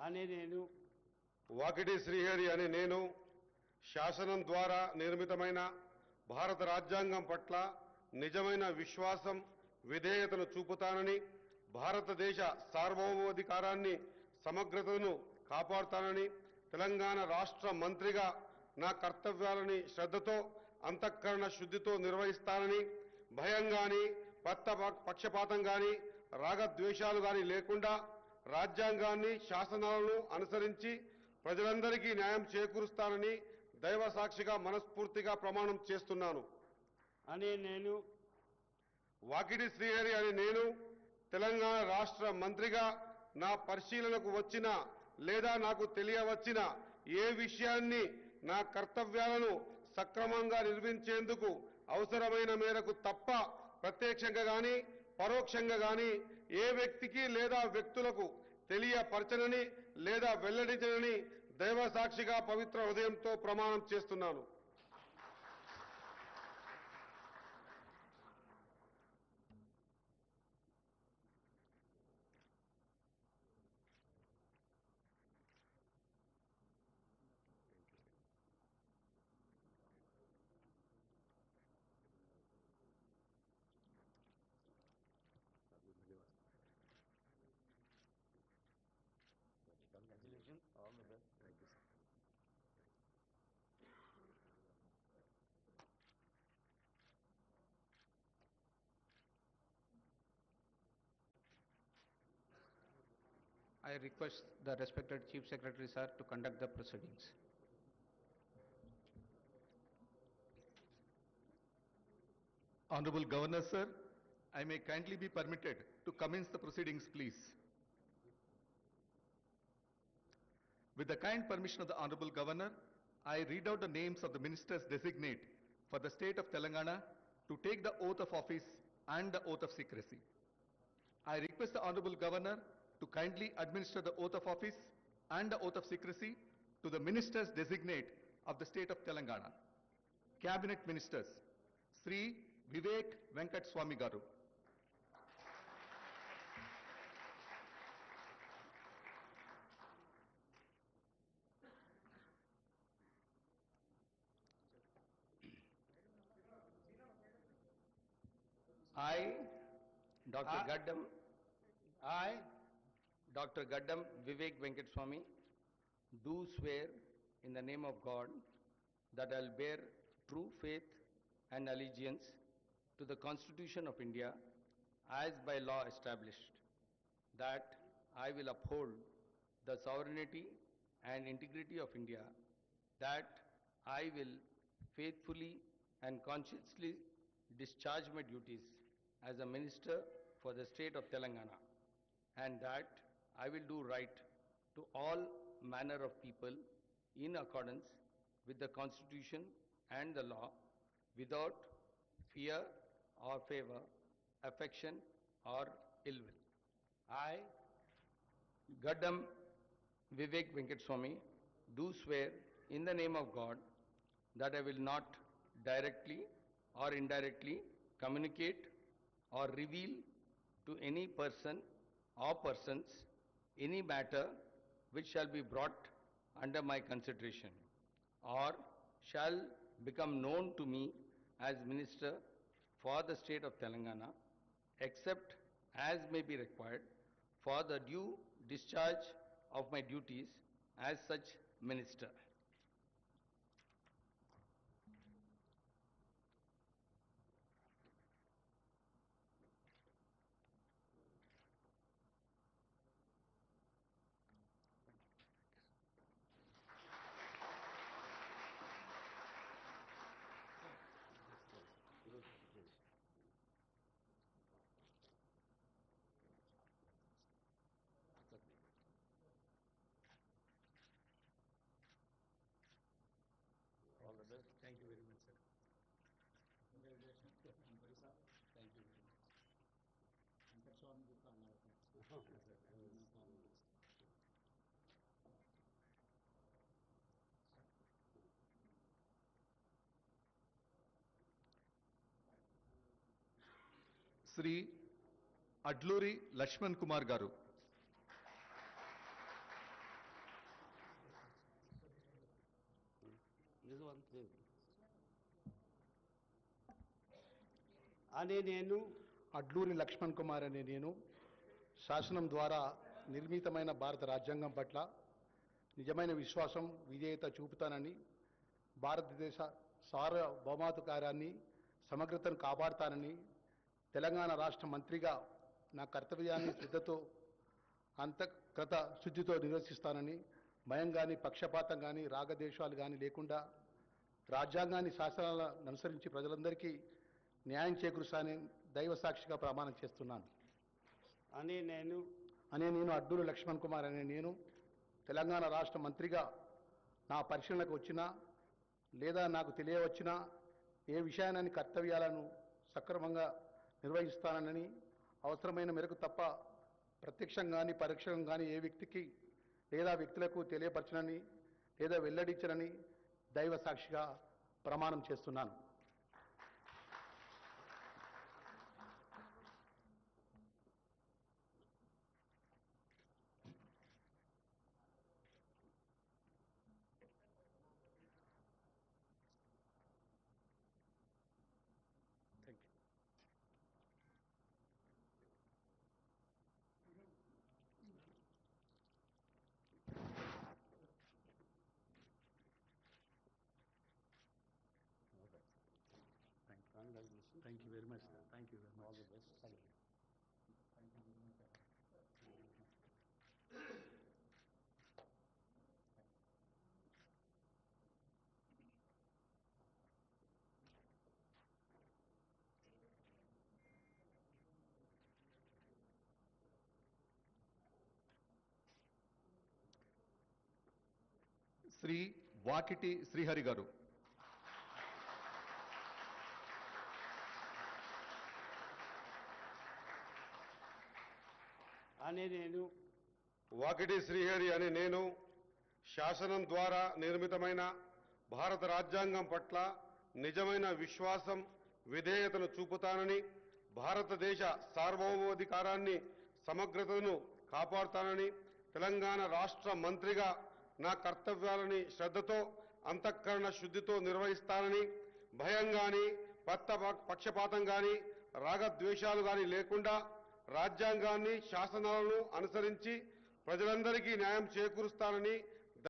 అనే నేను వాకిటి శ్రీహరి అనే నేను శాసనం ద్వారా నిర్మితమైన భారత రాజ్యాంగం పట్ల నిజమైన విశ్వాసం విధేయతను చూపుతానని భారతదేశ సార్వభౌమాధికారాన్ని సమగ్రతను కాపాడుతానని తెలంగాణ రాష్ట్ర మంత్రిగా నా కర్తవ్యాలని శ్రద్ధతో అంతఃకరణ శుద్ధితో నిర్వహిస్తానని భయం గాని పక్షపాతం గాని రాగద్వేషాలు గాని లేకుండా రాజ్యాంగాన్ని శాసనాలను అనుసరించి ప్రజలందరికీ న్యాయం చేకూరుస్తానని దైవ సాక్షిగా మనస్ఫూర్తిగా ప్రమాణం చేస్తున్నాను అనే నేను వాకిటి శ్రీహరి అనే నేను తెలంగాణ రాష్ట్ర మంత్రిగా నా పరిశీలనకు వచ్చిన లేదా నాకు తెలియవచ్చిన ఏ విషయాన్ని నా కర్తవ్యాలను సక్రమంగా నిర్వహించేందుకు అవసరమైన మేరకు తప్ప ప్రత్యక్షంగా గాని పరోక్షంగా గాని ఏ వ్యక్తికి లేదా వ్యక్తులకు తెలియపరచనని లేదా వెల్లడించనని దైవ సాక్షిగా పవిత్ర హృదయంతో ప్రమాణం చేస్తున్నాను. Congratulations. All the best. Thank you, sir. I request the respected Chief Secretary, sir, to conduct the proceedings. Honorable Governor, sir, I may kindly be permitted to commence the proceedings, please. With the kind permission of the Honorable Governor, I read out the names of the ministers designate for the state of Telangana to take the oath of office and the oath of secrecy. I request the Honorable Governor to kindly administer the oath of office and the oath of secrecy to the ministers designate of the state of Telangana. Cabinet Ministers, Sri Vivek Venkat Swami Garu. I, Dr. I- Gaddam, I, Dr. Gaddam Vivek Venkat Swami, do swear in the name of God that I will bear true faith and allegiance to the Constitution of India as by law established, that I will uphold the sovereignty and integrity of India, that I will faithfully and conscientiously discharge my duties as a minister for the state of Telangana, and that I will do right to all manner of people in accordance with the Constitution and the law, without fear or favor, affection or ill will. I, Gaddam Vivek Venkat Swami, do swear in the name of God that I will not directly or indirectly communicate or reveal to any person or persons any matter which shall be brought under my consideration or shall become known to me as minister for the state of Telangana, except as may be required for the due discharge of my duties as such minister. all the best. Thank you very much, sir. Congratulations. Thank you very much. Venkat Swami Gupta అన్నారు. Okay, sir. Sri Adluri Lakshman Kumar Garu. అనే నేను అడ్లూరి లక్ష్మణ్ కుమార్ అనే నేను శాసనం ద్వారా నిర్మితమైన భారత రాజ్యాంగం పట్ల నిజమైన విశ్వాసం విధేయత చూపుతానని భారతదేశ సార్వభౌమాధికారాన్ని సమగ్రతను కాపాడుతానని తెలంగాణ రాష్ట్ర మంత్రిగా నా కర్తవ్యాన్ని శ్రద్ధతో అంతఃకృత శుద్ధితో నిర్వర్తిస్తానని భయం కానీ పక్షపాతం కానీ రాగద్వేషాలు కానీ లేకుండా రాజ్యాంగాన్ని శాసనాలను అనుసరించి ప్రజలందరికీ న్యాయం చేకూరుస్తానని దైవ సాక్షిగా ప్రమాణం చేస్తున్నాను. అనే నేను అడ్డూరు లక్ష్మణ్ కుమార్ అనే నేను తెలంగాణ రాష్ట్ర మంత్రిగా నా పరిశీలనకు వచ్చినా లేదా నాకు తెలియవచ్చినా ఏ విషయాన్ని కర్తవ్యాలను సక్రమంగా నిర్వహిస్తానని అవసరమైన మేరకు తప్ప ప్రత్యక్షంగా కానీ పరోక్షంగా కానీ ఏ వ్యక్తికి లేదా వ్యక్తులకు తెలియపరచనని లేదా వెల్లడించనని దైవ సాక్షిగా ప్రమాణం చేస్తున్నాను. congratulations. Thank you very much, sir. Thank you very much. All the best. Thank you. Thank you very much. Shri Vakiti Srihari గారు. అనే నేను వాకిటి శ్రీహరి అనే నేను శాసనం ద్వారా నిర్మితమైన భారత రాజ్యాంగం పట్ల నిజమైన విశ్వాసం విధేయతను చూపుతానని భారతదేశ సార్వభౌమాధికారాన్ని సమగ్రతను కాపాడుతానని తెలంగాణ రాష్ట్ర మంత్రిగా నా కర్తవ్యాలని శ్రద్ధతో అంతఃకరణ శుద్ధితో నిర్వహిస్తానని భయం కానీ పక్షపాతం కానీ రాగద్వేషాలు కానీ లేకుండా రాజ్యాంగాన్ని శాసనాలను అనుసరించి ప్రజలందరికీ న్యాయం చేకూరుస్తానని